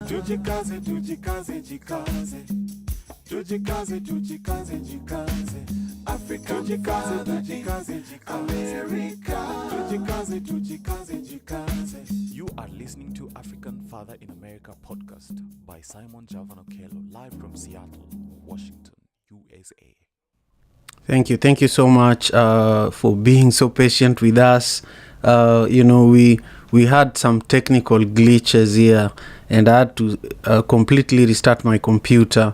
Tujikaze, tujikaze, jikaze. Tujikaze, tujikaze, jikaze. Africa, tujikaze, tujikaze, jikaze. America, tujikaze, tujikaze, jikaze. You are listening to African Father in America podcast by Simon Javan Okello, live from Seattle, Washington, USA. Thank you so much for being so patient with us. We had some technical glitches here, and I had to completely restart my computer.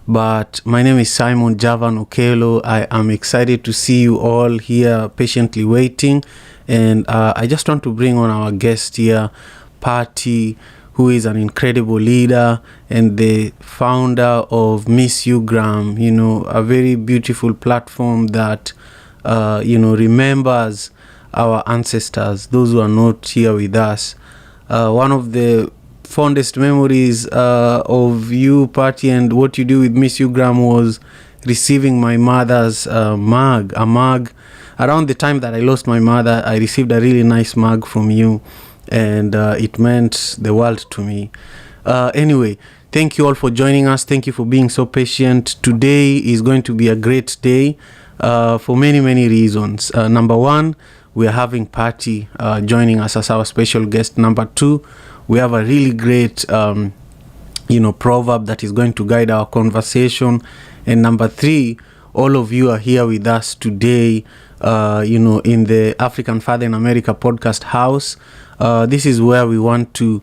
But my name is Simon Javan Okello. I am excited to see you all here patiently waiting. And I just want to bring on our guest here, Patty, who is an incredible leader and the founder of Miss Ugram, a very beautiful platform that, remembers our ancestors, those who are not here with us. One of the fondest memories of you, Patty, and what you do with Miss Ugram was receiving my mother's mug, a mug. Around the time that I lost my mother, I received a really nice mug from you, and it meant the world to me. Anyway, thank you all for joining us. Thank you for being so patient. Today is going to be a great day for many, many reasons. Number one, we are having Patty joining us as our special guest. Number two, we have a really great, proverb that is going to guide our conversation. And number three, all of you are here with us today, in the African Father in America podcast house. This is where we want to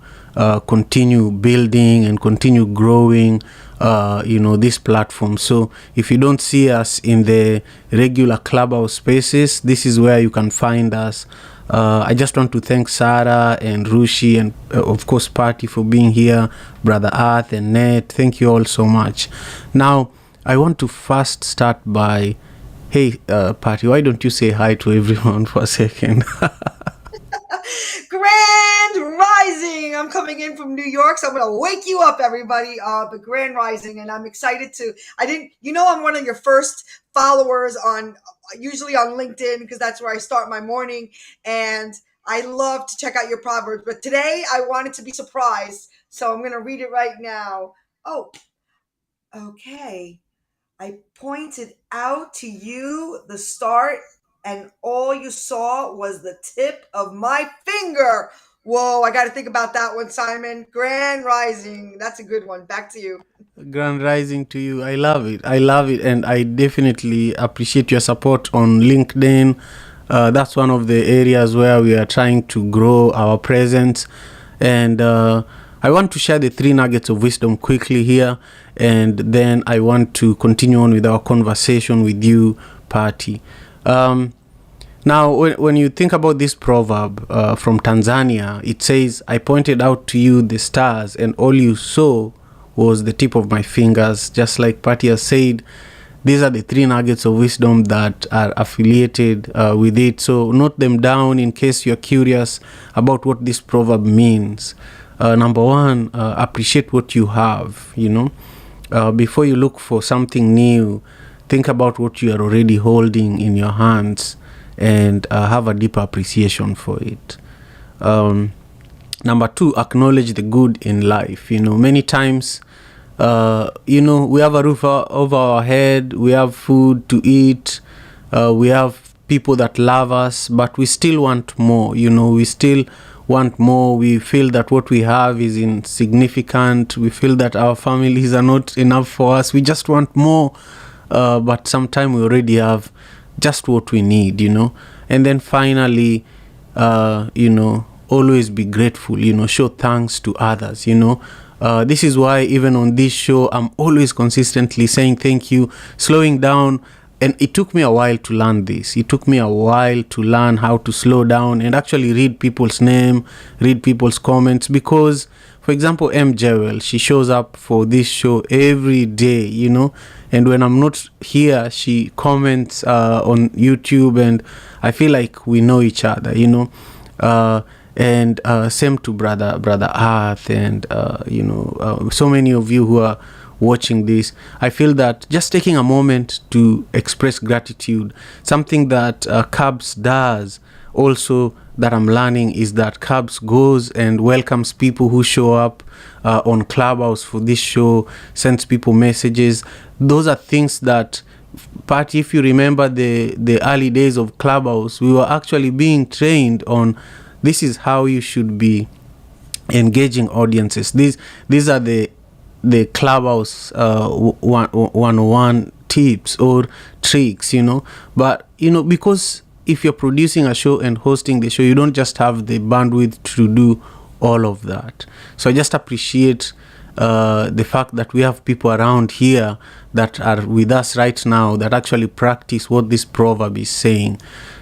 continue building and continue growing, this platform. So if you don't see us in the regular clubhouse spaces, this is where you can find us. I just want to thank Sarah and Rushi and of course Patty for being here, Brother Earth and Ned. Thank you all so much. Now, I want to first start by, hey, Patty, why don't you say hi to everyone for a second? Grand Rising! I'm coming in from New York, so I'm going to wake you up, everybody. But Grand Rising, and I'm excited to. I'm one of your first followers usually on LinkedIn, because that's where I start my morning, and I love to check out your Proverbs. But today I wanted to be surprised, so I'm going to read it right now. Oh, okay. I pointed out to you the start, and all you saw was the tip of my finger. Whoa, I got to think about that one, Simon. Grand Rising. That's a good one. Back to you. Grand Rising to you. I love it. And I definitely appreciate your support on LinkedIn. That's one of the areas where we are trying to grow our presence. And I want to share the 3 nuggets of wisdom quickly here. And then I want to continue on with our conversation with you, Patty. Now, when you think about this proverb from Tanzania, it says, I pointed out to you the stars and all you saw was the tip of my fingers. Just like Patty has said, these are the 3 nuggets of wisdom that are affiliated with it. So note them down in case you're curious about what this proverb means. Number one, appreciate what you have, Before you look for something new, think about what you are already holding in your hands and have a deeper appreciation for it. Number two, acknowledge the good in life. Many times, we have a roof over our head, we have food to eat, we have people that love us, but we still want more. We still want more. We feel that what we have is insignificant. We feel that our families are not enough for us. We just want more. But sometimes we already have just what we need, And then finally, always be grateful, show thanks to others, This is why even on this show, I'm always consistently saying thank you, slowing down. And it took me a while to learn this. It took me a while to learn how to slow down and actually read people's name, read people's comments. Because, for example, M. Jewel, she shows up for this show every day, And when I'm not here, she comments on YouTube, and I feel like we know each other, And same to brother Earth, and so many of you who are watching this. I feel that just taking a moment to express gratitude, something that Cubs does, also that I'm learning is that Cubs goes and welcomes people who show up on Clubhouse for this show, sends people messages. Those are things that, Patty, if you remember the early days of Clubhouse, we were actually being trained on this is how you should be engaging audiences. These are the Clubhouse 101 tips or tricks, But, because if you're producing a show and hosting the show, you don't just have the bandwidth to do all of that. So I just appreciate the fact that we have people around here that are with us right now that actually practice what this proverb is saying.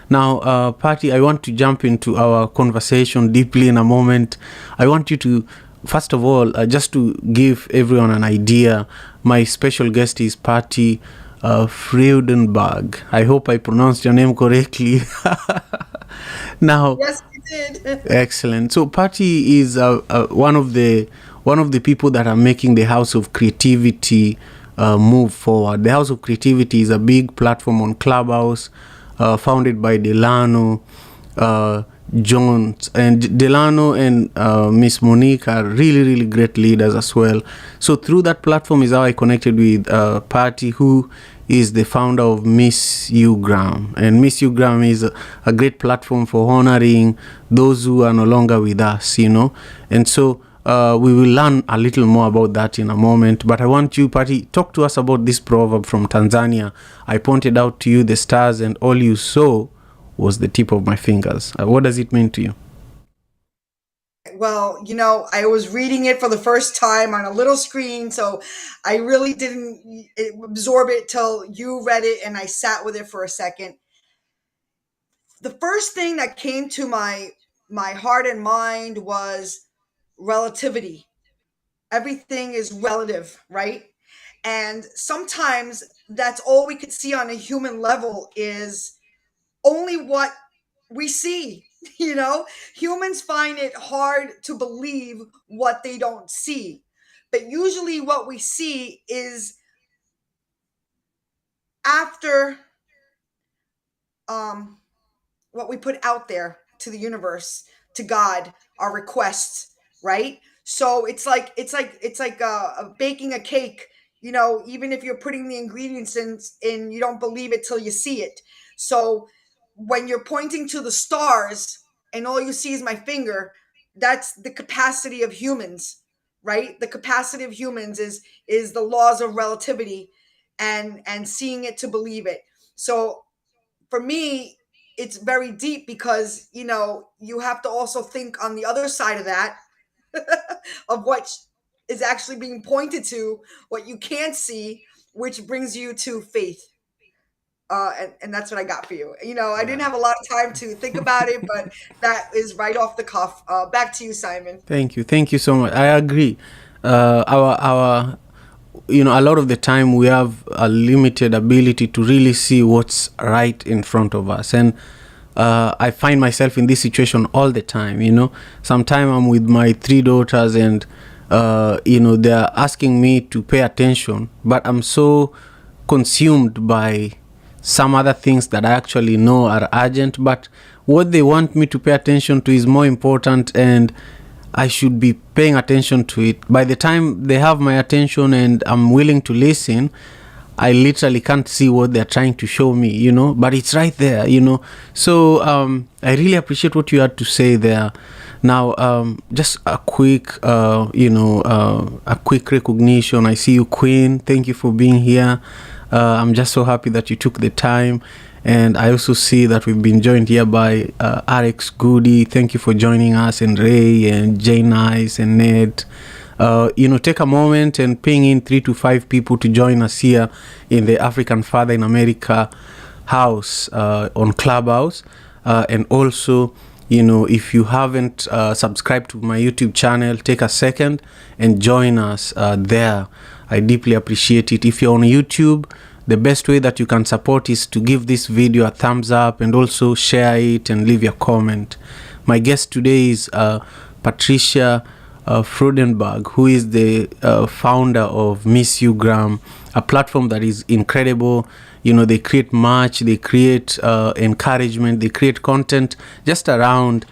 Now, Patty, I want to jump into our conversation deeply in a moment. I want you to, first of all, just to give everyone an idea, my special guest is Patty Freudenberg. I hope I pronounced your name correctly. Now, Yes, you did. excellent. So Patty is one of the people that are making the House of Creativity move forward. The House of Creativity is a big platform on Clubhouse, founded by Delano Jones, and Delano and Miss Monique are really, really great leaders as well. So through that platform is how I connected with Patty, who is the founder of Miss You Gram. And Miss You Gram is a great platform for honoring those who are no longer with us, And so we will learn a little more about that in a moment. But I want you, Patty, talk to us about this proverb from Tanzania. I pointed out to you the stars, and all you saw was the tip of my fingers. What does it mean to you? Well, I was reading it for the first time on a little screen, so I really didn't absorb it till you read it and I sat with it for a second. The first thing that came to my heart and mind was relativity. Everything is relative, right? And sometimes that's all we could see on a human level is only what we see. Humans find it hard to believe what they don't see. But usually what we see is after what we put out there to the universe, to God, our requests, right? So it's like baking a cake. Even if you're putting the ingredients in, you don't believe it till you see it. So when you're pointing to the stars and all you see is my finger, that's the capacity of humans, right? The capacity of humans is the laws of relativity and seeing it to believe it. So for me, it's very deep because you have to also think on the other side of that of what is actually being pointed to, what you can't see, which brings you to faith. And that's what I got for you. I didn't have a lot of time to think about it, but that is right off the cuff. Back to you, Simon. Thank you so much. I agree. Our a lot of the time we have a limited ability to really see what's right in front of us, and I find myself in this situation all the time. Sometimes I'm with my 3 daughters and they're asking me to pay attention, but I'm so consumed by some other things that I actually know are urgent, but what they want me to pay attention to is more important, and I should be paying attention to it. By the time they have my attention and I'm willing to listen, I literally can't see what they're trying to show me, but it's right there, So I really appreciate what you had to say there. Now, just a quick, a quick recognition. I see you, Queen. Thank you for being here. I'm just so happy that you took the time. And I also see that we've been joined here by Alex Goody. Thank you for joining us, and Ray and Jay Nice and Ned. Take a moment and ping in 3 to 5 people to join us here in the African Father in America house on Clubhouse. And also, if you haven't subscribed to my YouTube channel, take a second and join us there. I deeply appreciate it. If you're on YouTube, the best way that you can support is to give this video a thumbs up and also share it and leave your comment. My guest today is Patricia Freudenberg, who is the founder of Miss You Gram, a platform that is incredible. They create merch, they create encouragement, they create content just around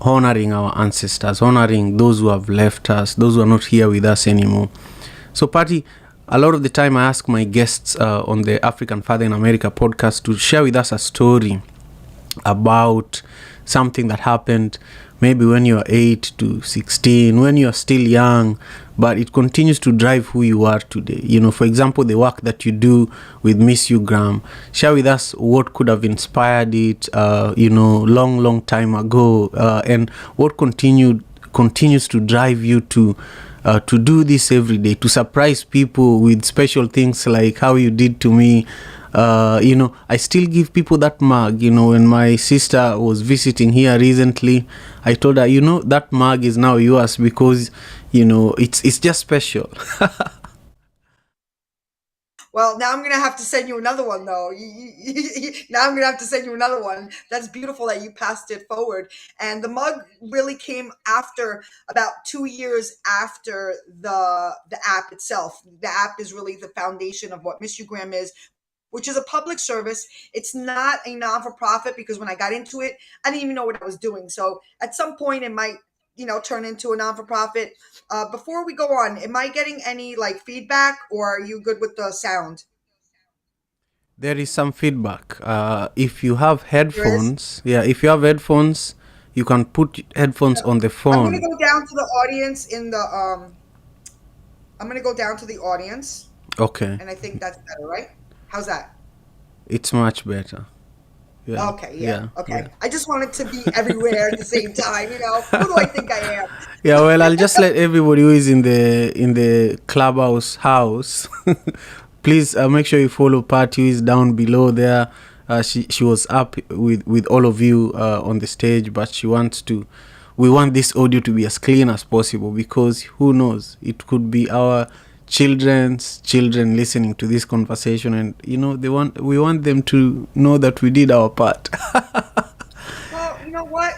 honoring our ancestors, honoring those who have left us, those who are not here with us anymore. So, Patty, a lot of the time I ask my guests on the African Father in America podcast to share with us a story about something that happened maybe when you're 8 to 16, when you're still young, but it continues to drive who you are today. For example, the work that you do with Miss You Gram. Share with us what could have inspired it, long time ago, and what continues to drive you to do this every day, to surprise people with special things like how you did to me. I still give people that mug. When my sister was visiting here recently, I told her, that mug is now yours because, it's just special. Well, now I'm gonna have to send you another one, though. Now I'm gonna have to send you another one. That's beautiful that you passed it forward. And the mug really came after about 2 years after the app itself. The app is really the foundation of what Miss You Gram is, which is a public service. It's not a non-for-profit because when I got into it, I didn't even know what I was doing. So at some point, it might turn into a non-for-profit. Before we go on, am I getting any like feedback, or are you good with the sound? There is some feedback. If you have There is. headphones, you can put headphones on the I'm gonna phone. go down to the audience in the I'm gonna go down to the audience, Okay, and I think that's better, right? How's that? it's much better. Yeah, Okay, yeah, yeah, okay. yeah. I just wanted to be everywhere at the same time. Who do I think I am? Yeah, well, I'll just let everybody who is in the clubhouse house, please make sure you follow Pat, who is down below there. She was up with all of you on the stage, but we want this audio to be as clean as possible, because who knows, it could be our children's children listening to this conversation, and we want them to know that we did our part. Well, you know what?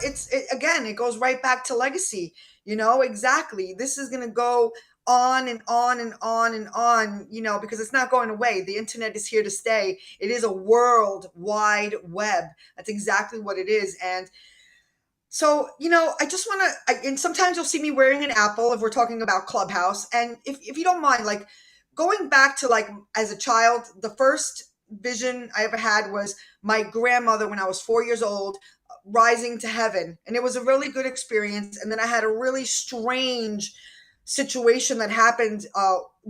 Again, it goes right back to legacy. Exactly. This is going to go on and on and on and on, because it's not going away. The internet is here to stay. It is a world wide web. That's exactly what it is. And so, I just want to, and sometimes you'll see me wearing an apple if we're talking about Clubhouse. And if you don't mind, like going back to like as a child, the first vision I ever had was my grandmother when I was 4 years old rising to heaven. And it was a really good experience. And then I had a really strange situation that happened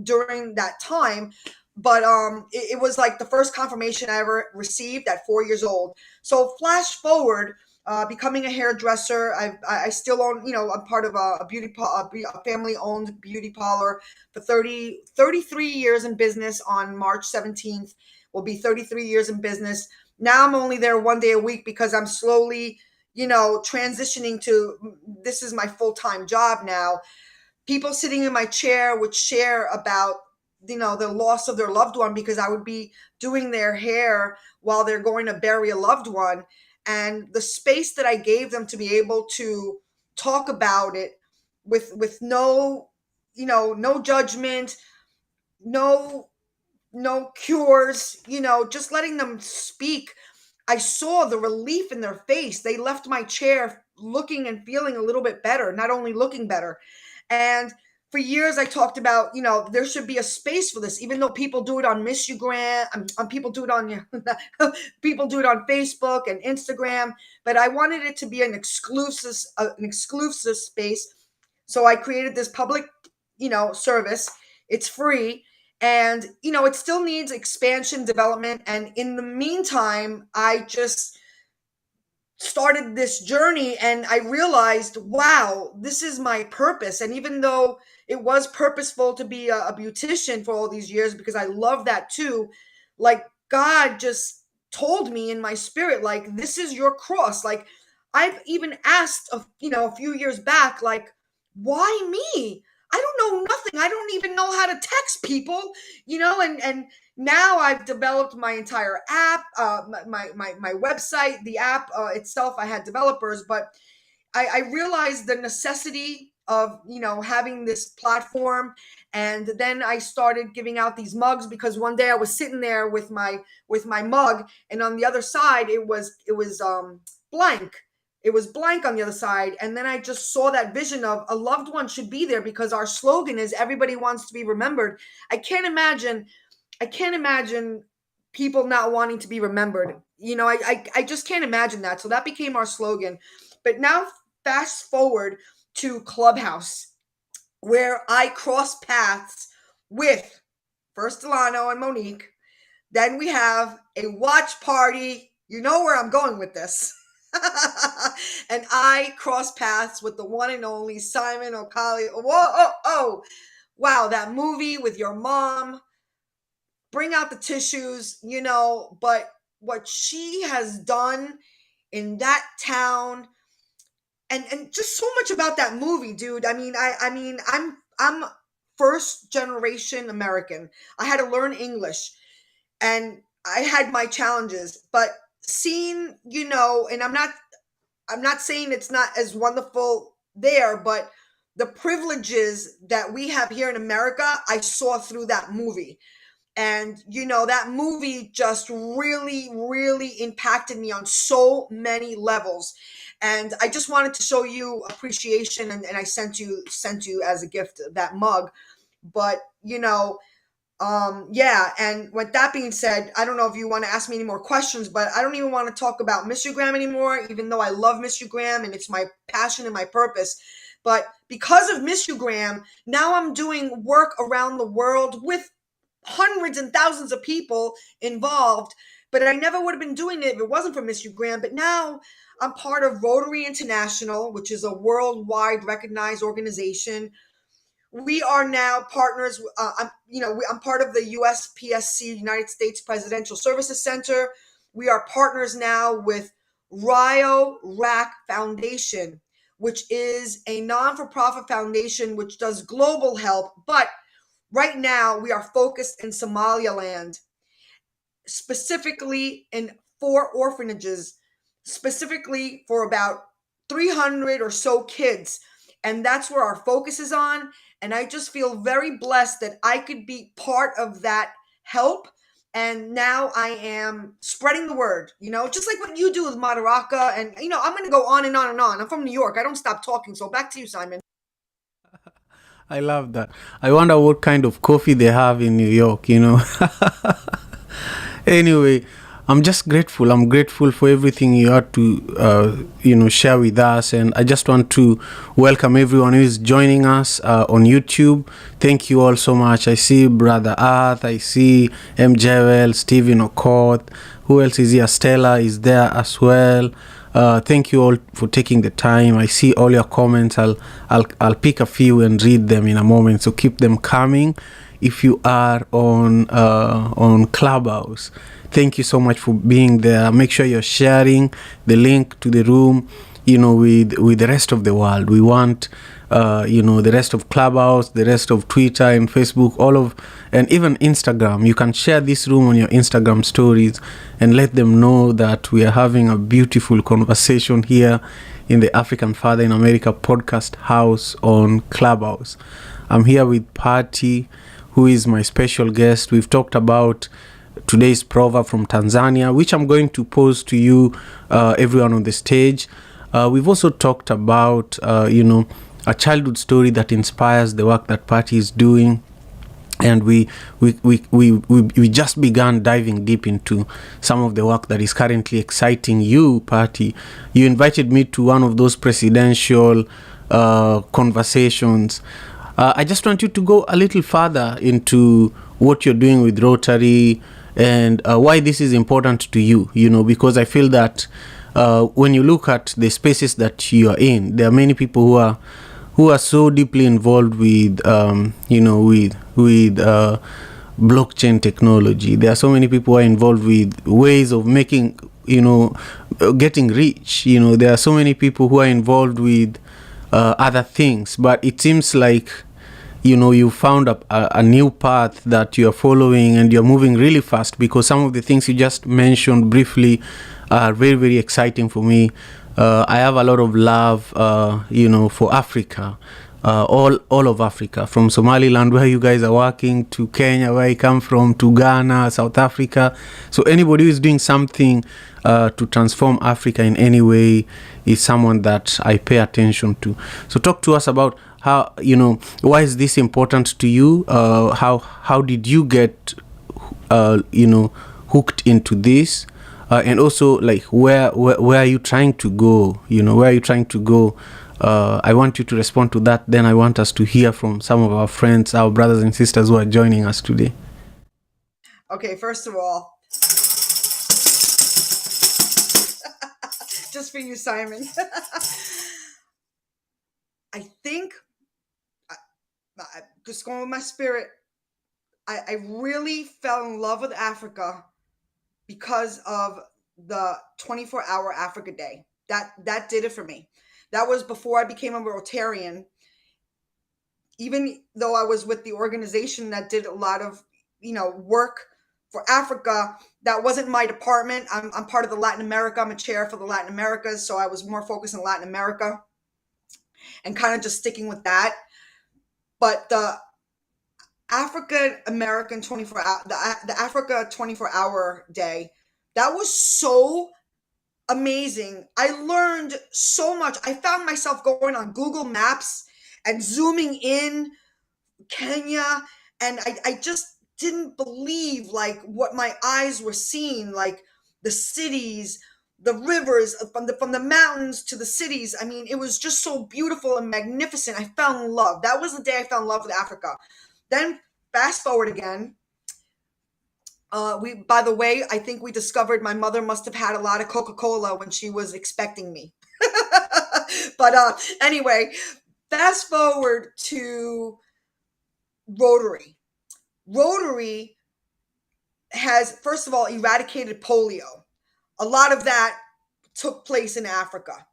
during that time. But it was like the first confirmation I ever received at 4 years old. So flash forward, becoming a hairdresser. I still own, I'm part of a a family owned beauty parlor for 33 years in business. On March 17th will be 33 years in business. Now I'm only there one day a week because I'm slowly, transitioning to this is my full-time job now. People sitting in my chair would share about the loss of their loved one, because I would be doing their hair while they're going to bury a loved one, and the space that I gave them to be able to talk about it with no no judgment, no cures, just letting them speak. I saw the relief in their face. They left my chair looking and feeling a little bit better, not only looking better. And for years, I talked about, there should be a space for this, even though people do it on Miss You Grant, people do it on people do it on Facebook and Instagram. But I wanted it to be an exclusive space. So I created this public, service. It's free, and it still needs expansion, development. And in the meantime, I just started this journey, and I realized, wow, this is my purpose. And even though it was purposeful to be a beautician for all these years, because I love that too, like God just told me in my spirit, like, this is your cross. Like, I've even asked a few years back, like, why me? I don't know nothing. I don't even know how to text people, and now I've developed my entire app, my website, the app itself. I had developers, but I realized the necessity having this platform. And then I started giving out these mugs, because one day I was sitting there with my mug, and on the other side it was blank. It was blank on the other side. And then I just saw that vision of a loved one should be there, because our slogan is everybody wants to be remembered. I can't imagine people not wanting to be remembered. I just can't imagine that. So that became our slogan. But now fast forward to Clubhouse, where I cross paths with first Delano and Monique. Then we have a watch party. You know where I'm going with this. And I cross paths with the one and only Simon O'Callaghan. Wow, that movie with your mom. Bring out the tissues, but what she has done in that town, and just so much about that movie, dude. I'm first generation American. I had to learn English, and I had my challenges, but seeing, and I'm not saying it's not as wonderful there, but the privileges that we have here in America, I saw through that movie. And, that movie just really, really impacted me on so many levels. And I just wanted to show you appreciation. And I sent you as a gift that mug. But, yeah. And with that being said, I don't know if you want to ask me any more questions, but I don't even want to talk about Mr. Graham anymore, even though I love Mr. Graham and it's my passion and my purpose. But because of Mr. Graham, now I'm doing work around the world with hundreds and thousands of people involved, but I never would have been doing it if it wasn't for Mr. Graham. But now I'm part of Rotary International, which is a worldwide recognized organization. We are now partners. I'm part of the USPSC, United States Presidential Services Center. We are partners now with Rio Rack Foundation, which is a non-for-profit foundation which does global help, but right now, we are focused in Somaliland, specifically in 4 orphanages, specifically for about 300 or so kids. And that's where our focus is on. And I just feel very blessed that I could be part of that help. And now I am spreading the word, just like what you do with Madaraka. And, I'm going to go on and on and on. I'm from New York. I don't stop talking. So back to you, Simon. I love that. I wonder what kind of coffee they have in New York, Anyway, I'm just grateful. I'm grateful for everything you had to, share with us. And I just want to welcome everyone who is joining us on YouTube. Thank you all so much. I see Brother Earth. I see M. Jewel, Stephen Okoth. Who else is here? Stella is there as well. Thank you all for taking the time. I see all your comments. I'll pick a few and read them in a moment. So keep them coming. If you are on Clubhouse, thank you so much for being there. Make sure you're sharing the link to the room, with the rest of the world. We want, the rest of Clubhouse, the rest of Twitter and Facebook, and even Instagram. You can share this room on your Instagram stories and let them know that we are having a beautiful conversation here in the African Father in America podcast house on Clubhouse. I'm here with Patty, who is my special guest. We've talked about today's proverb from Tanzania, which I'm going to pose to you, everyone on the stage. We've also talked about, a childhood story that inspires the work that Patty is doing. And we just began diving deep into some of the work that is currently exciting you, Patty. You invited me to one of those presidential conversations. I just want you to go a little further into what you're doing with Rotary and why this is important to you, because I feel that when you look at the spaces that you are in, there are many people who are so deeply involved with, with blockchain technology. There are so many people who are involved with ways of making, getting rich. There are so many people who are involved with other things, but it seems like, you found a new path that you are following and you're moving really fast, because some of the things you just mentioned briefly are very, very exciting for me. I have a lot of love, for Africa. all of Africa, from Somaliland, where you guys are working, to Kenya, where I come from, to Ghana, South Africa. So anybody who is doing something to transform Africa in any way is someone that I pay attention to. So talk to us about how, why is this important to you? How did you get, hooked into this? And also, like, where are you trying to go? Where are you trying to go? I want you to respond to that. Then I want us to hear from some of our friends, our brothers and sisters who are joining us today. Okay, first of all, just for you, Simon. I think, just going with my spirit, I really fell in love with Africa because of the 24-hour Africa Day. That did it for me. That was before I became a Rotarian. Even though I was with the organization that did a lot of, work for Africa, that wasn't my department. I'm part of the Latin America. I'm a chair for the Latin Americas, so I was more focused on Latin America and kind of just sticking with that. But the African American 24-hour, the Africa 24-hour day, that was so amazing. I learned so much. I found myself going on Google Maps and zooming in Kenya, and I just didn't believe like what my eyes were seeing, like the cities, the rivers, from the mountains to the cities. I mean, it was just so beautiful and magnificent. I fell in love. That was the day I fell in love with Africa. Then fast forward again. By the way, I think we discovered my mother must have had a lot of Coca-Cola when she was expecting me. But anyway, fast forward to Rotary. Rotary has, first of all, eradicated polio. A lot of that took place in Africa.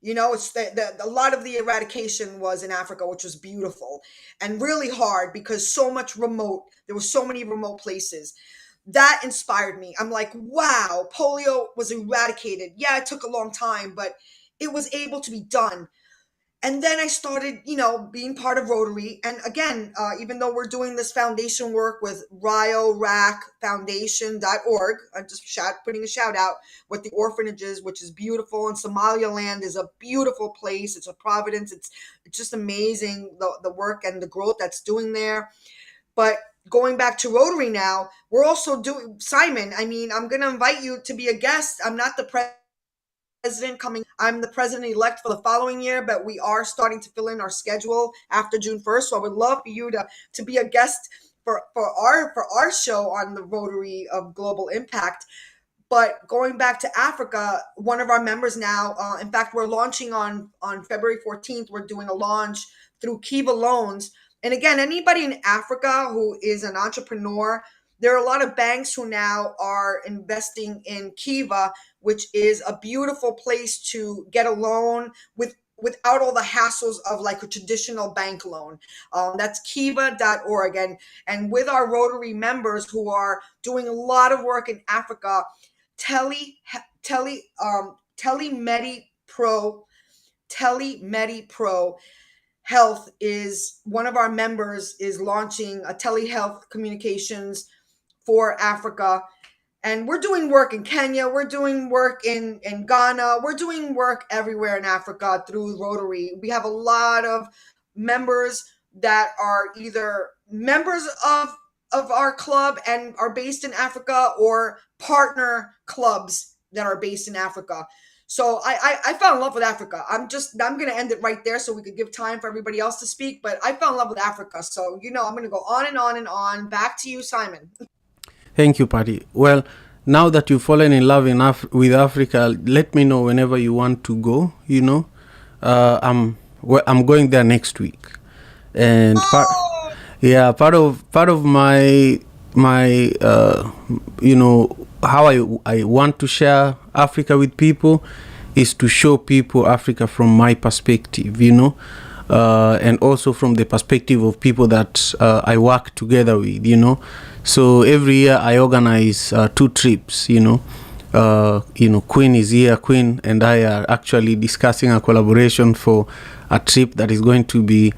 It's a lot of the eradication was in Africa, which was beautiful and really hard because there were so many remote places. That inspired me. I'm like, wow, polio was eradicated. Yeah, it took a long time, but it was able to be done. And then I started, being part of Rotary. And again, even though we're doing this foundation work with RioRacFoundation.org, I'm just putting a shout out with the orphanages, which is beautiful. And Somaliland is a beautiful place. It's a providence. It's just amazing, the work and the growth that's doing there. But going back to Rotary now, we're also doing, Simon, I'm going to invite you to be a guest. I'm not the president coming. I'm the president-elect for the following year, but we are starting to fill in our schedule after June 1st. So I would love for you to be a guest for our show on the Rotary of Global Impact. But going back to Africa, one of our members now, in fact, we're launching on February 14th. We're doing a launch through Kiva Loans. And again, anybody in Africa who is an entrepreneur, there are a lot of banks who now are investing in Kiva, which is a beautiful place to get a loan without all the hassles of like a traditional bank loan. That's kiva.org. And with our Rotary members who are doing a lot of work in Africa, TeleMediPro Health is one of our members, is launching a telehealth communications for Africa. And we're doing work in Kenya. We're doing work in Ghana. We're doing work everywhere in Africa through Rotary. We have a lot of members that are either members of our club and are based in Africa, or partner clubs that are based in Africa. So I fell in love with Africa. I'm going to end it right there so we could give time for everybody else to speak. But I fell in love with Africa. So, I'm going to go on and on and on. Back to you, Simon. Thank you, Patty. Well, now that you've fallen in love with Africa, let me know whenever you want to go. I'm going there next week, and part of my how I want to share Africa with people is to show people Africa from my perspective, and also from the perspective of people that I work together with, So every year I organize 2 trips, Queen is here. Queen and I are actually discussing a collaboration for a trip that is going to be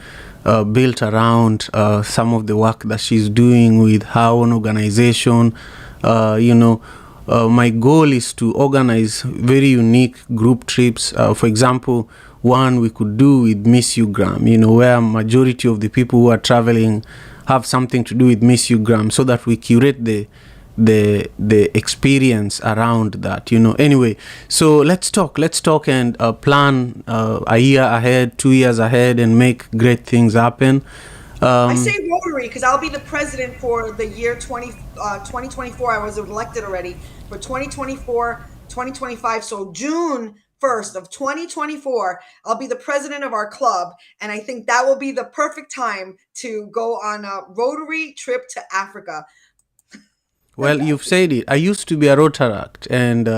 built around some of the work that she's doing with her own organization. My goal is to organize very unique group trips. For example, one we could do with Miss Ugram, where majority of the people who are traveling have something to do with Miss Ugram, so that we curate the experience around that. Anyway, so let's talk and plan a year ahead, 2 years ahead, and make great things happen. I say Rotary because I'll be the president for the year 2024. I was elected already for 2024, 2025. So June 1st of 2024, I'll be the president of our club. And I think that will be the perfect time to go on a Rotary trip to Africa. Well, you've said it. I used to be a Rotaract, and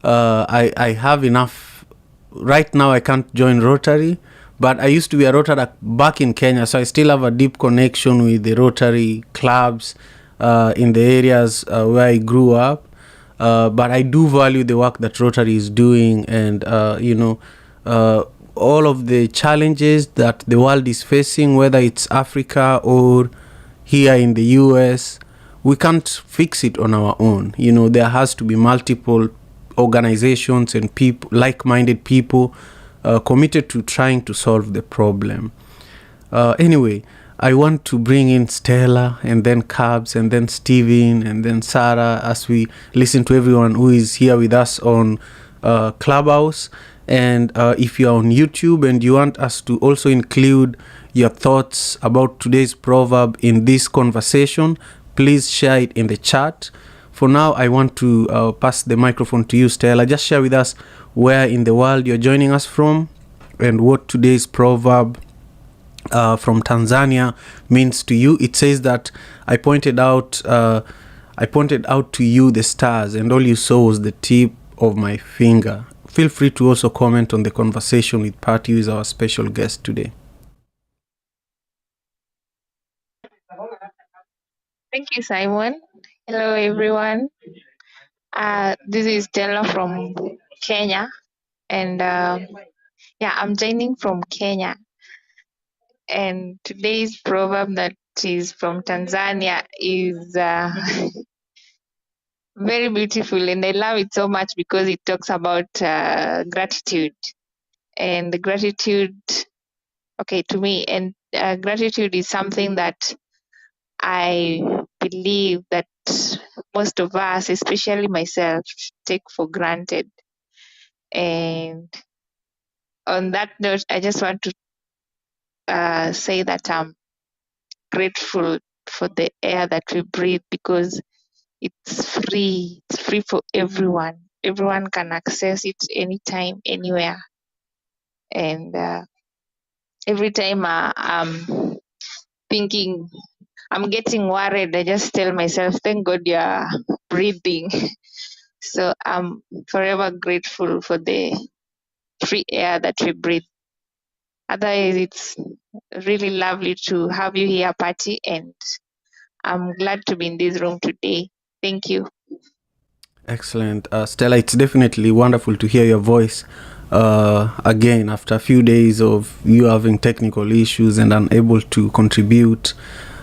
I have enough. Right now, I can't join Rotary, but I used to be a Rotaract back in Kenya, so I still have a deep connection with the Rotary clubs in the areas where I grew up. But I do value the work that Rotary is doing, and all of the challenges that the world is facing, whether it's Africa or here in the US. We can't fix it on our own. There has to be multiple organizations and people, like-minded people, committed to trying to solve the problem. Anyway, I want to bring in Stella, and then Cabs, and then Steven, and then Sarah, as we listen to everyone who is here with us on Clubhouse. And if you're on YouTube and you want us to also include your thoughts about today's proverb in this conversation, please share it in the chat. For now, I want to pass the microphone to you, Stella. Just share with us where in the world you're joining us from and what today's proverb from Tanzania means to you. It says that I pointed out to you the stars, and all you saw was the tip of my finger. Feel free to also comment on the conversation with Patty, who is our special guest today. Thank you, Simon. Hello, everyone. This is Stella from Kenya, and I'm joining from Kenya. And today's proverb that is from Tanzania is very beautiful, and I love it so much because it talks about gratitude. And the gratitude, to me, and gratitude is something that I believe that most of us, especially myself, take for granted. And on that note, I just want to say that I'm grateful for the air that we breathe, because it's free. It's free for everyone. Everyone can access it anytime, anywhere. And every time I'm thinking, I'm getting worried, I just tell myself, thank God you're breathing. So I'm forever grateful for the free air that we breathe. Otherwise, it's really lovely to have you here, Patty, and I'm glad to be in this room today. Thank you. Excellent. Stella, it's definitely wonderful to hear your voice again after a few days of you having technical issues and unable to contribute.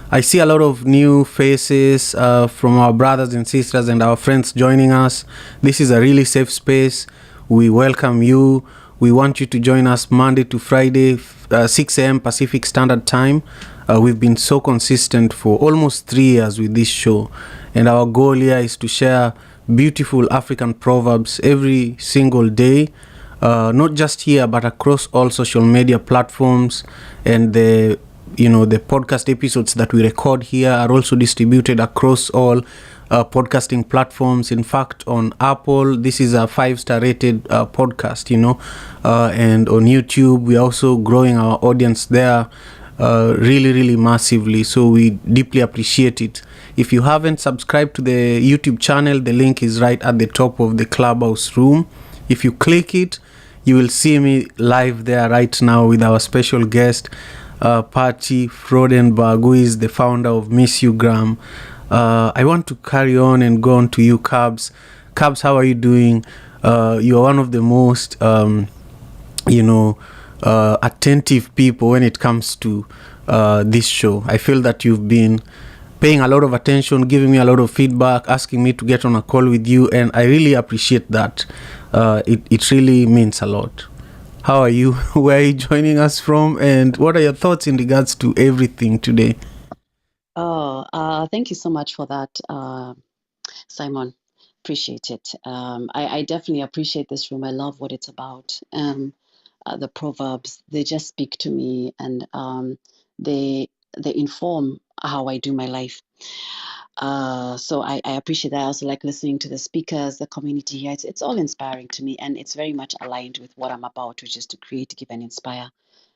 I see a lot of new faces from our brothers and sisters and our friends joining us. This is a really safe space. We welcome you. We want you to join us Monday to Friday, 6 a.m. Pacific Standard Time. We've been so consistent for almost 3 years with this show. And our goal here is to share beautiful African proverbs every single day, not just here, but across all social media platforms. And the podcast episodes that we record here are also distributed across all podcasting platforms. In fact, on Apple, this is a 5-star rated podcast, and on YouTube, we're also growing our audience there really, really massively. So we deeply appreciate it. If you haven't subscribed to the YouTube channel, the link is right at the top of the Clubhouse room. If you click it, you will see me live there right now with our special guest, Patty Frodenberg, who is the founder of Miss Ugram. I want to carry on and go on to you, Cabs. Cabs, how are you doing? You are one of the most, attentive people when it comes to this show. I feel that you've been paying a lot of attention, giving me a lot of feedback, asking me to get on a call with you, and I really appreciate that. It really means a lot. How are you? Where are you joining us from? And what are your thoughts in regards to everything today? Thank you so much for that, Simon. Appreciate it. I definitely appreciate this room. I love what it's about. The proverbs, they just speak to me, and they inform how I do my life. So I appreciate that. I also like listening to the speakers, the community here. It's all inspiring to me, and it's very much aligned with what I'm about, which is to create, give, and inspire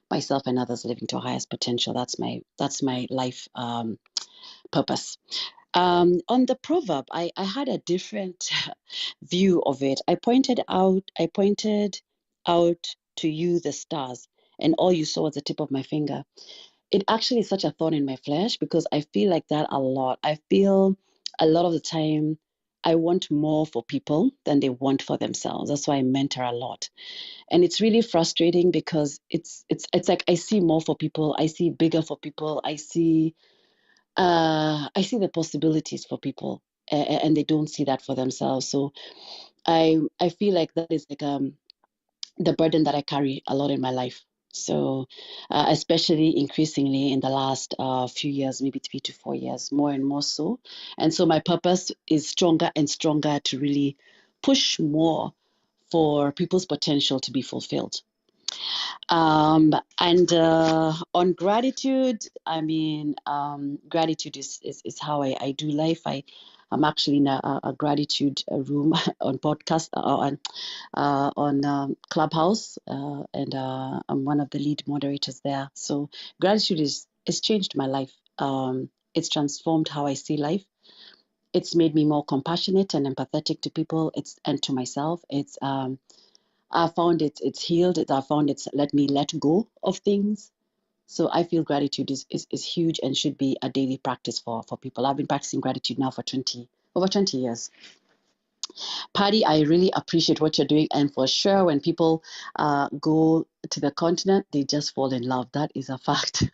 myself and others living to our highest potential. That's my life purpose. On the proverb, I had a different view of it. I pointed out to you the stars, and all you saw was the tip of my finger. It actually is such a thorn in my flesh because I feel like that a lot. I feel a lot of the time I want more for people than they want for themselves. That's why I mentor a lot. And it's really frustrating because it's like I see more for people, I see bigger for people, I see the possibilities for people, and they don't see that for themselves. So I feel like that is like the burden that I carry a lot in my life. So especially increasingly in the last few years, maybe 3 to 4 years, more and more so. And so my purpose is stronger and stronger to really push more for people's potential to be fulfilled. And on gratitude, I mean, gratitude is how I do life. I'm actually in a gratitude room on podcast on Clubhouse, and I'm one of the lead moderators there. So gratitude is changed my life. It's transformed how I see life. It's made me more compassionate and empathetic to people. And to myself. I found it's healed it. I found it's let me let go of things. So I feel gratitude is huge and should be a daily practice for people. I've been practicing gratitude now for over 20 years. Patty, I really appreciate what you're doing. And for sure, when people go to the continent, they just fall in love. That is a fact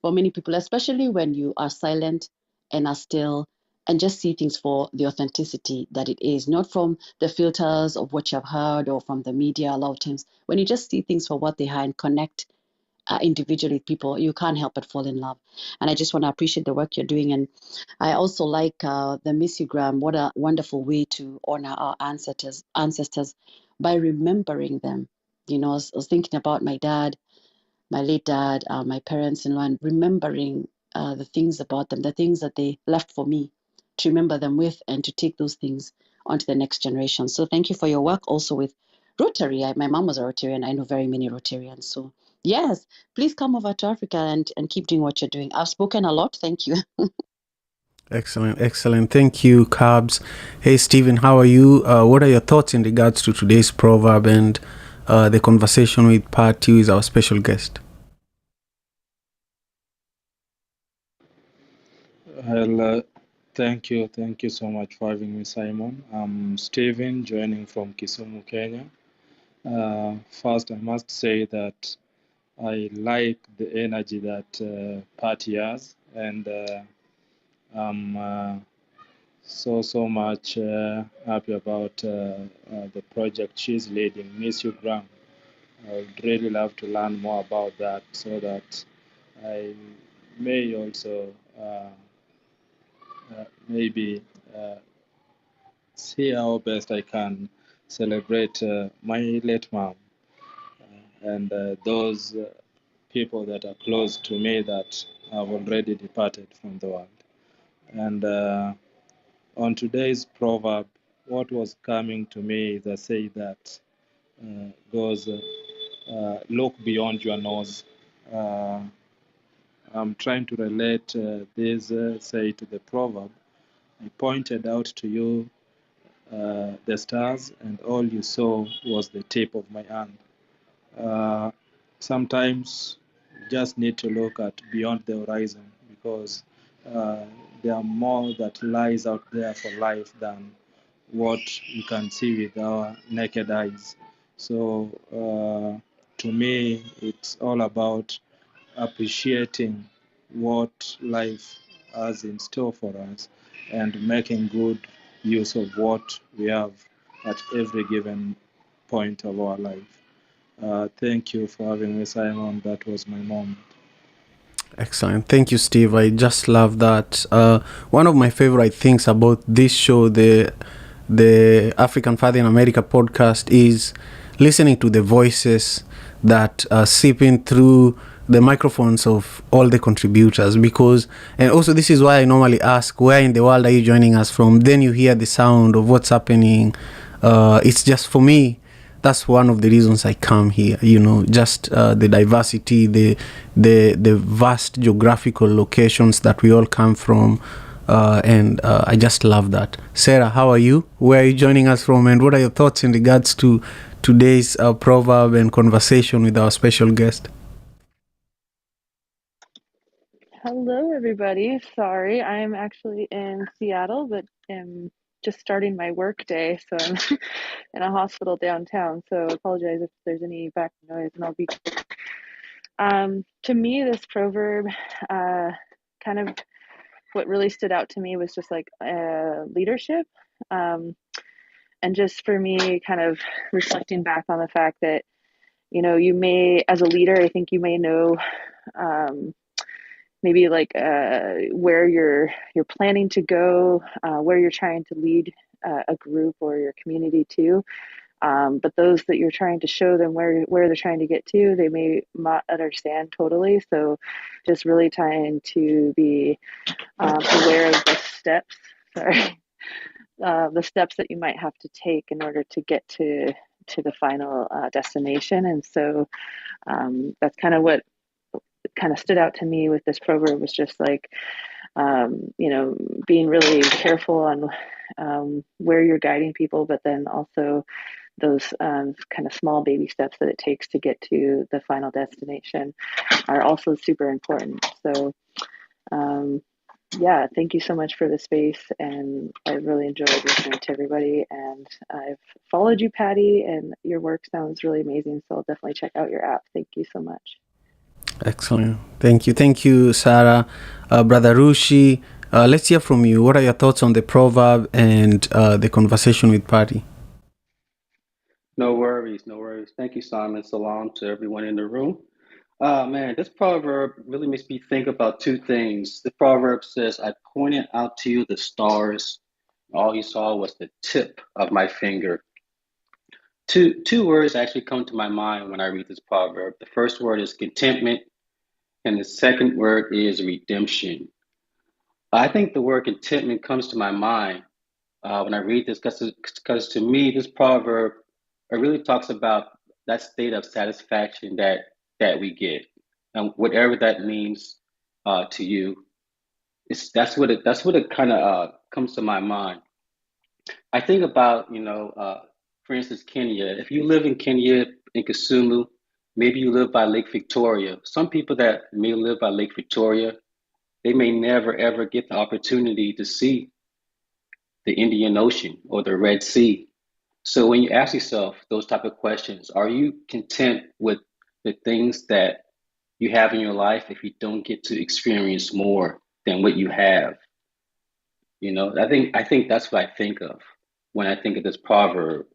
for many people, especially when you are silent and are still and just see things for the authenticity that it is, not from the filters of what you've heard or from the media a lot of times. When you just see things for what they are and connect individually people, you can't help but fall in love. And I just want to appreciate the work you're doing. And I also like the missiogram. What a wonderful way to honor our ancestors by remembering them. I was thinking about my dad, my late dad, my parents-in-law, and remembering the things about them, the things that they left for me to remember them with and to take those things onto the next generation. So thank you for your work also with Rotary. My mom was a Rotarian. I know very many Rotarians. So yes, please come over to Africa and keep doing what you're doing. I've spoken a lot. Thank you. Excellent. Thank you, Cabs. Hey, Stephen, how are you? What are your thoughts in regards to today's proverb and the conversation with Pat, who is our special guest? Well, thank you. Thank you so much for having me, Simon. I'm Steven, joining from Kisumu, Kenya. First, I must say that I like the energy that Patty has, and I'm so much happy about the project she's leading, Miss You Graham. I would really love to learn more about that so that I may also maybe see how best I can celebrate my late mom and those people that are close to me that have already departed from the world. And on today's proverb, what was coming to me is a say that goes, look beyond your nose. Uh, I'm trying to relate this say to the proverb. I pointed out to you the stars, and all you saw was the tip of my hand. Sometimes you just need to look at beyond the horizon because uh, there are more that lies out there for life than what you can see with our naked eyes. So to me, it's all about appreciating what life has in store for us and making good use of what we have at every given point of our life. Thank you for having me, Simon. That was my moment. Excellent. Thank you, Steve. I just love that. One of my favorite things about this show, the African Father in America podcast, is listening to the voices that seep in through the microphones of all the contributors. Because, and also this is why I normally ask, where in the world are you joining us from? Then you hear the sound of what's happening. It's just, for me, that's one of the reasons I come here. Just the diversity, the vast geographical locations that we all come from, and I just love that. Sarah, how are you? Where are you joining us from, and what are your thoughts in regards to today's proverb and conversation with our special guest? Hello, everybody. Sorry, I'm actually in Seattle, but am just starting my work day, so I'm in a hospital downtown. So I apologize if there's any background noise, and I'll be quick. To me, this proverb, kind of what really stood out to me was just like leadership, and just for me, kind of reflecting back on the fact that you may, as a leader, I think you may know. Maybe like where you're planning to go, where you're trying to lead a group or your community to. But those that you're trying to show them where they're trying to get to, they may not understand totally. So just really trying to be aware of the steps, the steps that you might have to take in order to get to the final destination. And so that's kind of what kind of stood out to me with this proverb, was just like, being really careful on where you're guiding people, but then also those kind of small baby steps that it takes to get to the final destination are also super important. So, yeah, thank you so much for the space, and I really enjoyed listening to everybody. And I've followed you, Patty, and your work sounds really amazing, so I'll definitely check out your app. Thank you so much. Excellent. Thank you, Sarah. Brother Rushi, let's hear from you. What are your thoughts on the proverb and the conversation with Patty? No worries. Thank you, Simon. Salam to everyone in the room. Man, this proverb really makes me think about two things. The proverb says, I pointed out to you the stars. All you saw was the tip of my finger. Two words actually come to my mind when I read this proverb. The first word is contentment, and the second word is redemption. I think the word contentment comes to my mind when I read this, because to me, this proverb, it really talks about that state of satisfaction that we get, and whatever that means to you. That's what it kind of comes to my mind. I think about, for instance, Kenya. If you live in Kenya, in Kisumu, maybe you live by Lake Victoria. Some people that may live by Lake Victoria, they may never ever get the opportunity to see the Indian Ocean or the Red Sea. So when you ask yourself those type of questions, are you content with the things that you have in your life if you don't get to experience more than what you have? I think that's what I think of when I think of this proverb.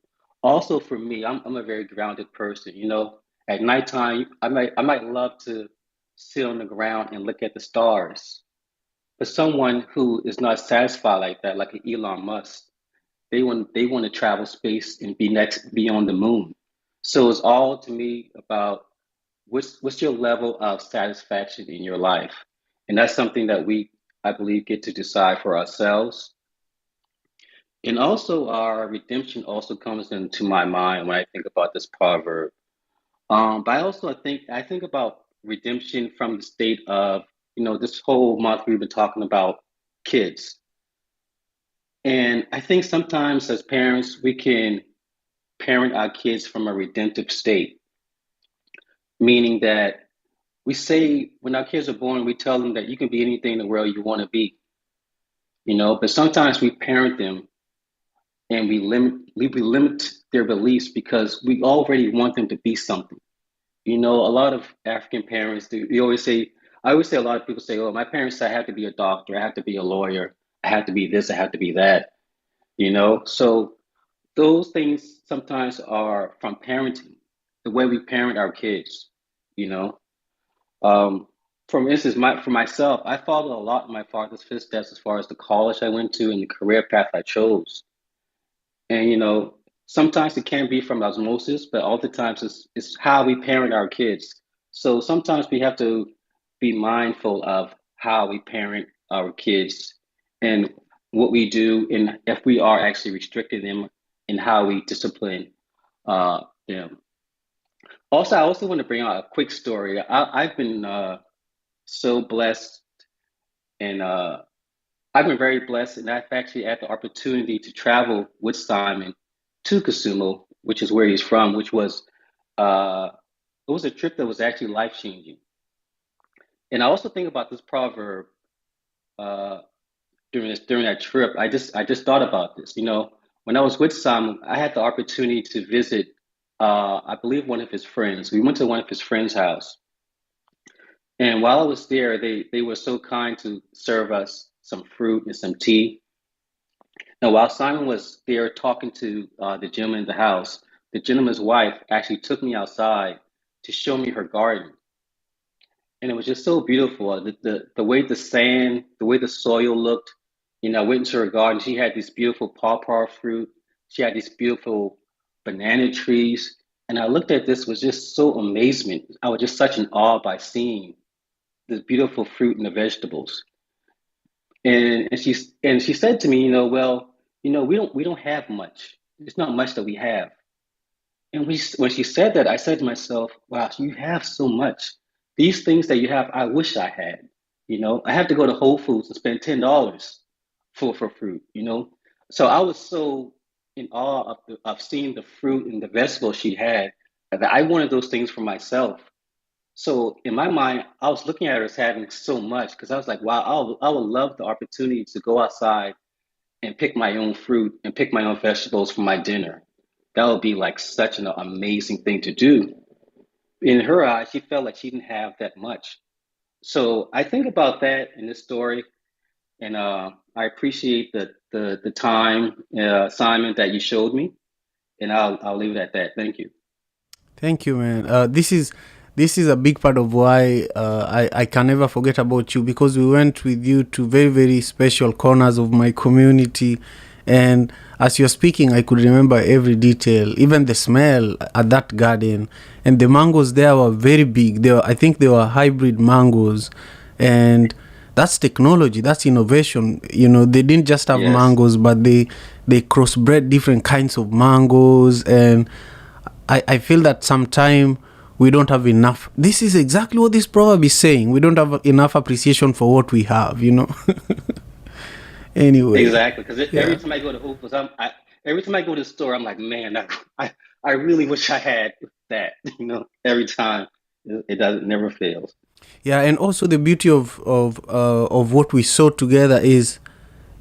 Also, for me, I'm a very grounded person. At nighttime, I might love to sit on the ground and look at the stars. But someone who is not satisfied like that, like an Elon Musk, they want to travel space and be on the moon. So it's all to me about what's your level of satisfaction in your life, and that's something that we, I believe, get to decide for ourselves. And also, our redemption also comes into my mind when I think about this proverb. But I also I think about redemption from the state of, this whole month we've been talking about kids. And I think sometimes as parents, we can parent our kids from a redemptive state, meaning that we say when our kids are born, we tell them that you can be anything in the world you want to be, but sometimes we parent them and we limit their beliefs because we already want them to be something. You know, a lot of African parents do. You always say, I always say, a lot of people say, "Oh, my parents said I have to be a doctor, I have to be a lawyer, I have to be this, I have to be that." You know, so those things sometimes are from parenting, the way we parent our kids. You know, um, for instance, for myself, I followed a lot in my father's footsteps as far as the college I went to and the career path I chose. And you know, sometimes it can be from osmosis, but oftentimes it's how we parent our kids. So sometimes we have to be mindful of how we parent our kids and what we do, and if we are actually restricting them in how we discipline them. Also, I also want to bring out a quick story. I've been so blessed, and I've been very blessed, and I've actually had the opportunity to travel with Simon to Kisumu, which is where he's from, which was uh, it was a trip that was actually life changing. And I also think about this proverb uh, during that trip. I just thought about this. You know, when I was with Simon, I had the opportunity to visit, I believe, one of his friends. We went to one of his friends' house, and while I was there, they were so kind to serve us some fruit and some tea. Now, while Simon was there talking to the gentleman in the house, the gentleman's wife actually took me outside to show me her garden. And it was just so beautiful. The way the sand, the way the soil looked. You know, I went into her garden. She had these beautiful pawpaw fruit. She had these beautiful banana trees. And I looked at this with just so amazement. I was just such in awe by seeing this beautiful fruit and the vegetables. And she said to me, you know, well, you know, we don't have much. There's not much that we have. And when she said that, I said to myself, wow, you have so much. These things that you have, I wish I had. You know, I have to go to Whole Foods and spend $10 for fruit, you know. So I was so in awe of seeing the fruit and the vegetables she had that I wanted those things for myself. So in my mind, I was looking at her as having so much because I was like, wow, I would love the opportunity to go outside and pick my own fruit and pick my own vegetables for my dinner. That would be like such an amazing thing to do. In her eyes, she felt like she didn't have that much. So I think about that in this story, and I appreciate the time, Simon, that you showed me, and I'll leave it at that. Thank you. Thank you, man. This is a big part of why I can never forget about you, because we went with you to very, very special corners of my community, and as you're speaking, I could remember every detail, even the smell at that garden. And the mangoes there were very big. I think they were hybrid mangoes, and that's technology, that's innovation. You know, they didn't just have Yes. mangoes, but they crossbred different kinds of mangoes. And I feel that sometime we don't have enough. This is exactly what this proverb is saying. We don't have enough appreciation for what we have, you know. Anyway. Exactly, because Yeah. every time I go to Whole Foods, every time I go to the store, I'm like, man, I really wish I had that. You know, every time it doesn't never fails. Yeah, and also the beauty of what we saw together is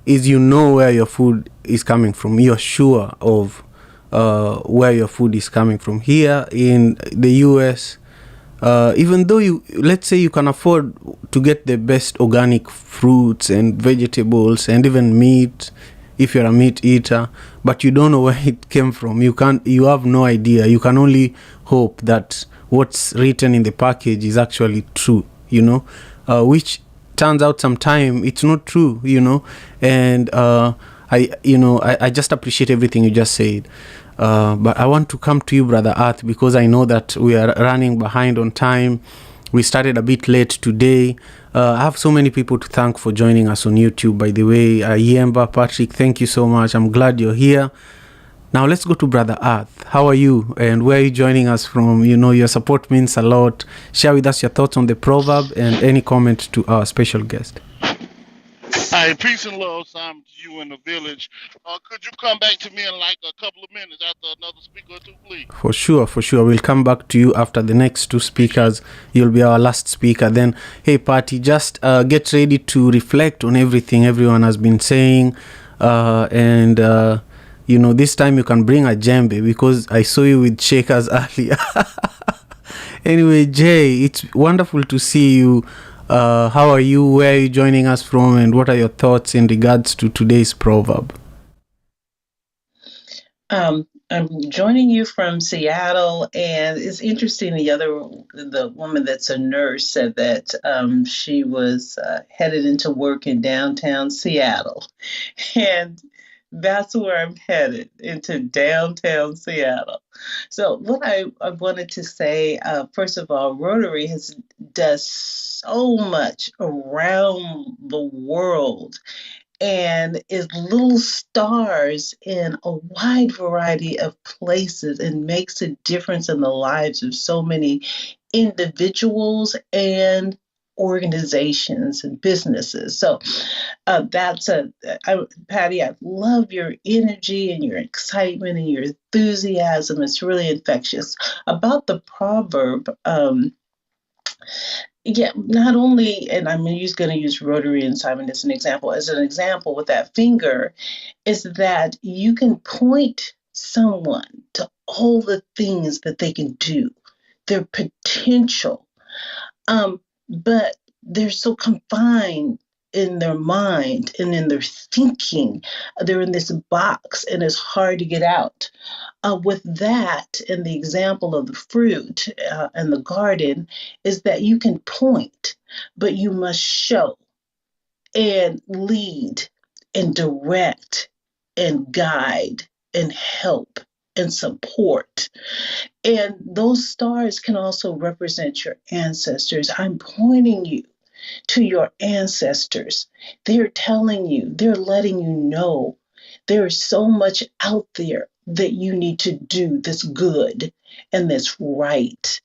you know where your food is coming from. You're sure of where your food is coming from. Here in the US, even though let's say you can afford to get the best organic fruits and vegetables and even meat, if you're a meat eater, but you don't know where it came from. You have no idea. You can only hope that what's written in the package is actually true, you know, which turns out sometime it's not true, you know. And I just appreciate everything you just said. But I want to come to you, Brother Earth, because I know that we are running behind on time. We started a bit late today. I have so many people to thank for joining us on YouTube, by the way. Yemba, Patrick, thank you so much. I'm glad you're here. Now let's go to Brother Earth. How are you, and where are you joining us from? You know, your support means a lot. Share with us your thoughts on the proverb and any comment to our special guest. Hey, peace and love, Simon, to you in the village. Could you come back to me in like a couple of minutes after another speaker or two, please? For sure. We'll come back to you after the next two speakers. You'll be our last speaker. Then, hey, Patty, just get ready to reflect on everything everyone has been saying. And you know, this time you can bring a djembe, because I saw you with shakers earlier. Anyway, Jay, it's wonderful to see you. How are you? Where are you joining us from? And what are your thoughts in regards to today's proverb? I'm joining you from Seattle, and it's interesting. The woman that's a nurse said that she was headed into work in downtown Seattle, and that's where I'm headed, into downtown Seattle. So what I wanted to say, first of all, Rotary does so much around the world and is little stars in a wide variety of places and makes a difference in the lives of so many individuals and organizations and businesses. So Patty, I love your energy and your excitement and your enthusiasm. It's really infectious. About the proverb, yeah, not only, and I'm going to use Rotary and Simon as an example with that finger, is that you can point someone to all the things that they can do, their potential, but they're so confined in their mind and in their thinking. They're in this box and it's hard to get out. With that, and the example of the fruit and the garden, is that you can point, but you must show and lead and direct and guide and help and support. And those stars can also represent your ancestors. I'm pointing you to your ancestors. They're telling you, they're letting you know there is so much out there that you need to do that's good and that's right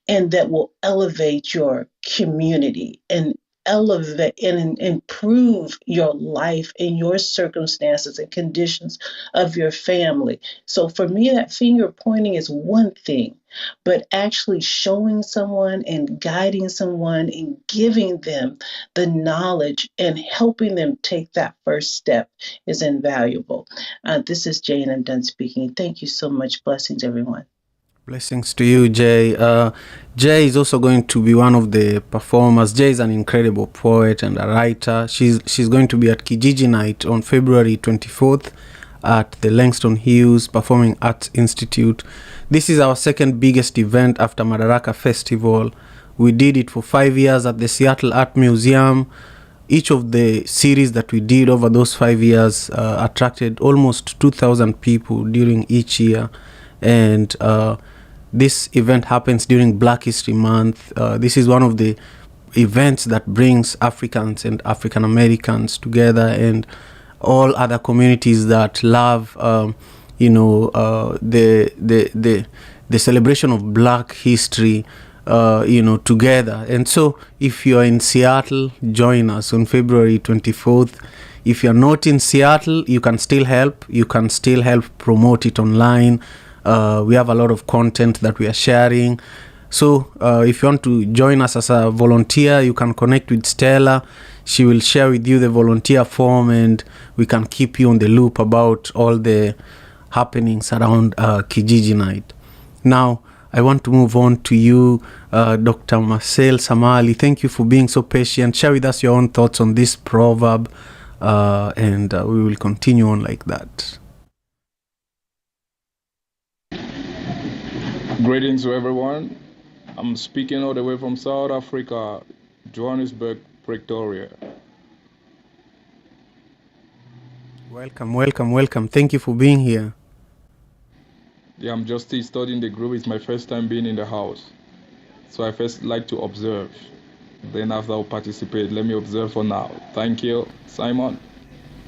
and that will elevate your community and elevate and improve your life and your circumstances and conditions of your family. So for me, that finger pointing is one thing, but actually showing someone and guiding someone and giving them the knowledge and helping them take that first step is invaluable. This is Jane. I'm done speaking. Thank you so much. Blessings, everyone. Blessings to you, Jay. Jay is also going to be one of the performers. Jay is an incredible poet and a writer. She's going to be at Kijiji Night on February 24th at the Langston Hughes Performing Arts Institute. This is our second biggest event after Madaraka Festival. We did it for 5 years at the Seattle Art Museum. Each of the series that we did over those 5 years attracted almost 2,000 people during each year. And this event happens during Black History Month. This is one of the events that brings Africans and African Americans together and all other communities that love, the celebration of Black history, together. And so, if you are in Seattle, join us on February 24th. If you're not in Seattle, you can still help. You can still help promote it online. We have a lot of content that we are sharing. So if you want to join us as a volunteer, you can connect with Stella. She will share with you the volunteer form and we can keep you on the loop about all the happenings around Kijiji Night. Now, I want to move on to you, Dr. Marcel Samali. Thank you for being so patient. Share with us your own thoughts on this proverb and we will continue on like that. Greetings to everyone. I'm speaking all the way from South Africa, Johannesburg, Pretoria. Welcome. Thank you for being here. Yeah, I'm just still studying the group. It's my first time being in the house. So I first like to observe. Then after I'll participate. Let me observe for now. Thank you, Simon.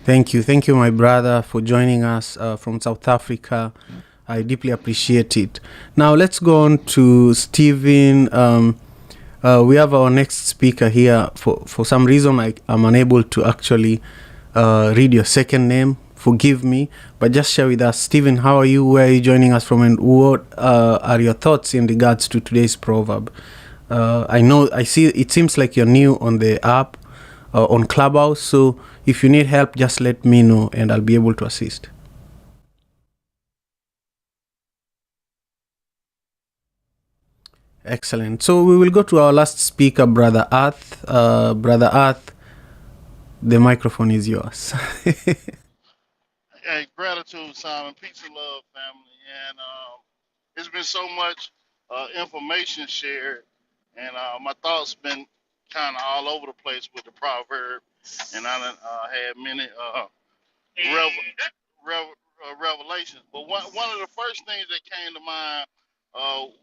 Thank you, my brother, for joining us from South Africa. I deeply appreciate it. Now let's go on to Stephen. We have our next speaker here. For some reason, I'm unable to actually read your second name. Forgive me, but just share with us. Stephen, how are you? Where are you joining us from? And what are your thoughts in regards to today's proverb? I see it seems like you're new on the app, on Clubhouse. So if you need help, just let me know and I'll be able to assist. Excellent. So we will go to our last speaker, Brother Earth. Brother Earth, the microphone is yours. Hey, gratitude, Simon. Peace and love, family. And it's been so much information shared, and my thoughts been kind of all over the place with the proverb, and I done, had many revelations. But one of the first things that came to mind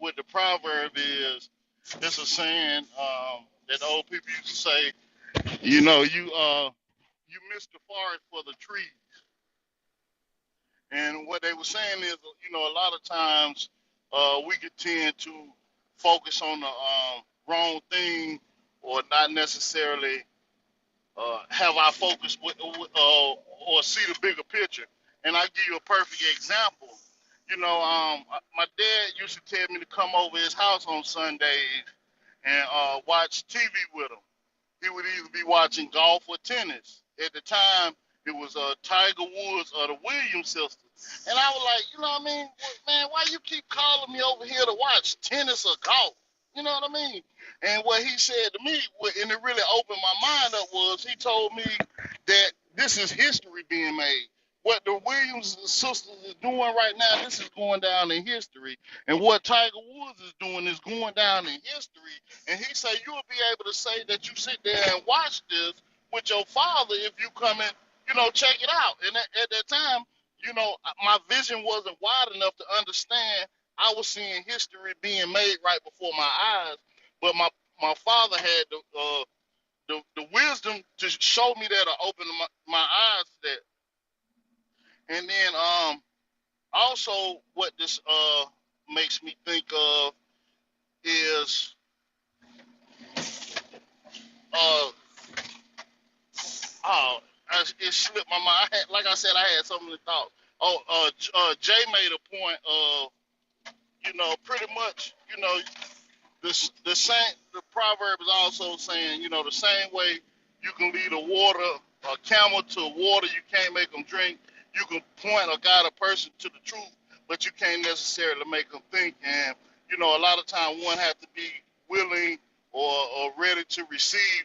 with the proverb is it's a saying that the old people used to say. You miss the forest for the trees. And what they were saying is, a lot of times we could tend to focus on the wrong thing or not necessarily have our focus or see the bigger picture. And I'll give you a perfect example. My dad used to tell me to come over his house on Sundays and watch TV with him. He would either be watching golf or tennis. At the time, it was Tiger Woods or the Williams sisters. And I was like, you know what I mean? Man, why you keep calling me over here to watch tennis or golf? You know what I mean? And what he said to me, and it really opened my mind up, was he told me that this is history being made. What the Williams sisters is doing right now, this is going down in history. And what Tiger Woods is doing is going down in history. And he said you'll be able to say that you sit there and watch this with your father if you come and, check it out. And at that time, my vision wasn't wide enough to understand. I was seeing history being made right before my eyes. But my father had the wisdom to show me that or open my eyes to that. And then also what this makes me think of is uh oh it slipped my mind. Like I said, I had so many thoughts. Jay made a point of pretty much the proverb is also saying the same way you can lead a camel to water you can't make them drink. You can point or guide a person to the truth, but you can't necessarily make them think. And a lot of time one has to be willing or ready to receive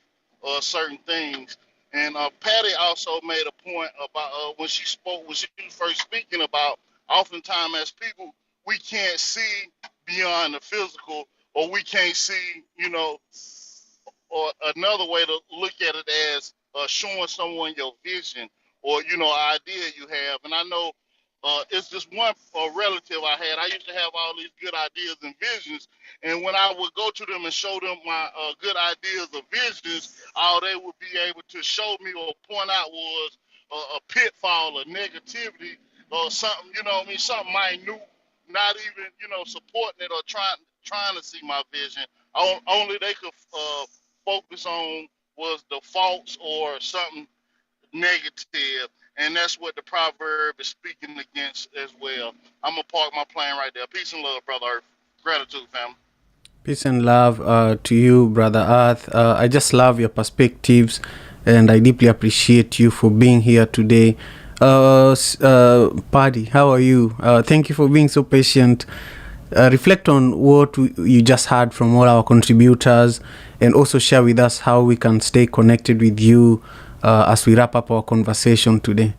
certain things. And Patty also made a point about when she was first speaking about oftentimes as people we can't see beyond the physical, or we can't see, or another way to look at it as showing someone your vision or idea you have. And I know it's just one relative I had. I used to have all these good ideas and visions, and when I would go to them and show them my good ideas or visions, all they would be able to show me or point out was a pitfall or negativity or something, something minute, not even, supporting it or trying to see my vision. Only they could focus on was the faults or something negative, and that's what the proverb is speaking against as well. I'm gonna park my plane right there. Peace and love, brother Earth. Gratitude, family. Peace and love to you, Brother Earth. I just love your perspectives, and I deeply appreciate you for being here today. Paddy, how are you? Thank you for being so patient. Reflect on what you just heard from all our contributors, and also share with us how we can stay connected with you as we wrap up our conversation today.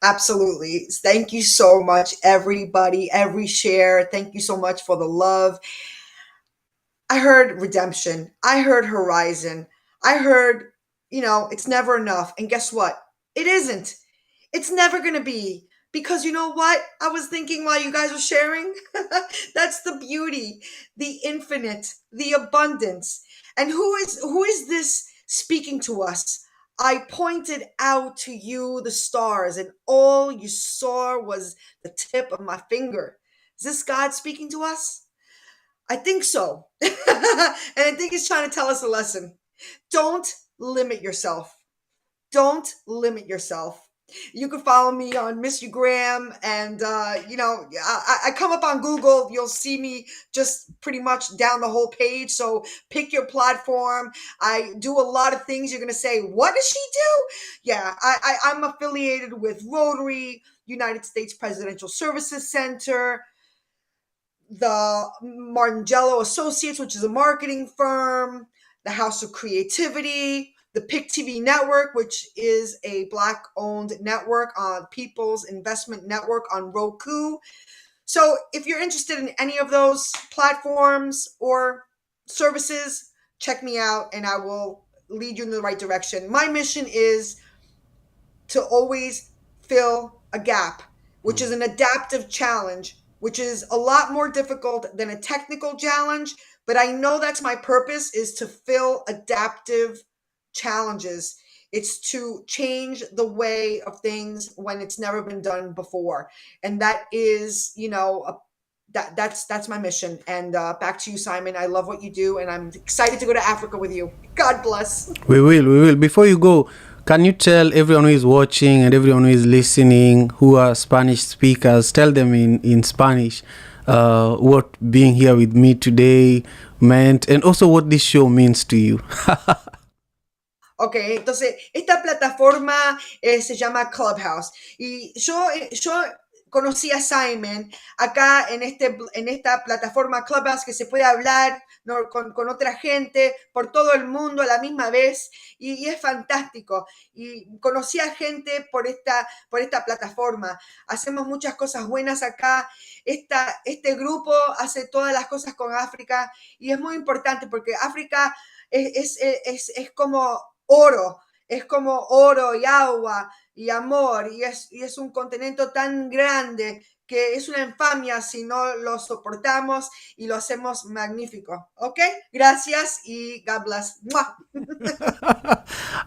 Absolutely. Thank you so much, everybody, every share. Thank you so much for the love. I heard redemption. I heard horizon. I heard, it's never enough. And guess what? It isn't. It's never going to be. Because you know what? I was thinking while you guys were sharing. That's the beauty, the infinite, the abundance. And who is this speaking to us? I pointed out to you the stars, and all you saw was the tip of my finger. Is this God speaking to us? I think so. And I think he's trying to tell us a lesson. Don't limit yourself. Don't limit yourself. You can follow me on Miss You Graham, and I come up on Google. You'll see me just pretty much down the whole page. So pick your platform. I do a lot of things. You're gonna say, "What does she do?" Yeah, I'm affiliated with Rotary, United States Presidential Services Center, the Martingelo Associates, which is a marketing firm, the House of Creativity, the Pick TV Network, which is a Black-owned network on People's Investment Network on Roku. So if you're interested in any of those platforms or services, check me out and I will lead you in the right direction. My mission is to always fill a gap, which is an adaptive challenge, which is a lot more difficult than a technical challenge. But I know that's my purpose, is to fill adaptive challenges. It's to change the way of things when it's never been done before. And that is, that's my mission. And back to you, Simon. I love what you do, and I'm excited to go to Africa with you. God bless. We will. Before you go, can you tell everyone who is watching and everyone who is listening who are Spanish speakers, tell them in Spanish what being here with me today meant and also what this show means to you? Ok, entonces esta plataforma se llama Clubhouse y yo conocí a Simon acá en esta plataforma Clubhouse, que se puede hablar, ¿no?, con otra gente por todo el mundo a la misma vez y es fantástico. Y conocí a gente por esta plataforma. Hacemos muchas cosas buenas acá. Este grupo hace todas las cosas con África y es muy importante porque África es como oro, es como oro y agua y amor, y es un continente tan grande que es una infamia si no lo soportamos y lo hacemos magnífico. ¿Ok? Gracias y God bless. ¡Mua!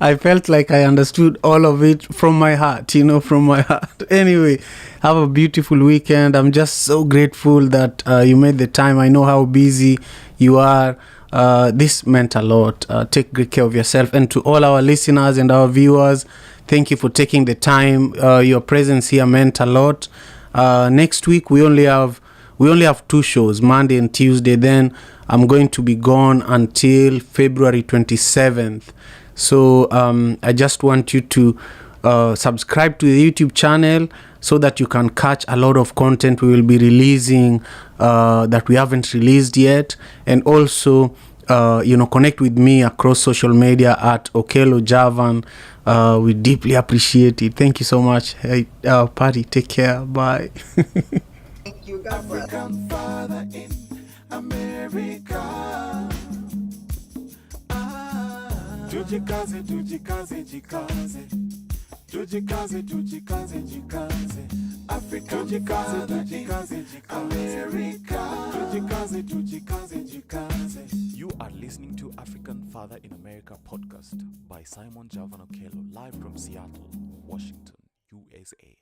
I felt like I understood all of it from my heart, from my heart. Anyway, have a beautiful weekend. I'm just so grateful that you made the time. I know how busy you are. This meant a lot. Take great care of yourself. And to all our listeners and our viewers, thank you for taking the time. Your presence here meant a lot. Next week we only have 2 shows, Monday and Tuesday. Then I'm going to be gone until February 27th. So I just want you to subscribe to the YouTube channel so that you can catch a lot of content we will be releasing that we haven't released yet. And also, connect with me across social media at Okello Javan. We deeply appreciate it. Thank you so much. Hey, Patty, take care. Bye. Thank you. God bless. African father in America. Tujikaze, tujikaze, jikaze. Tujikaze, tujikaze, jikaze. African father in America. Tujikaze, tujikaze, jikaze. You are listening to African Father in America podcast by Simon Javan Okello, live from Seattle, Washington, USA.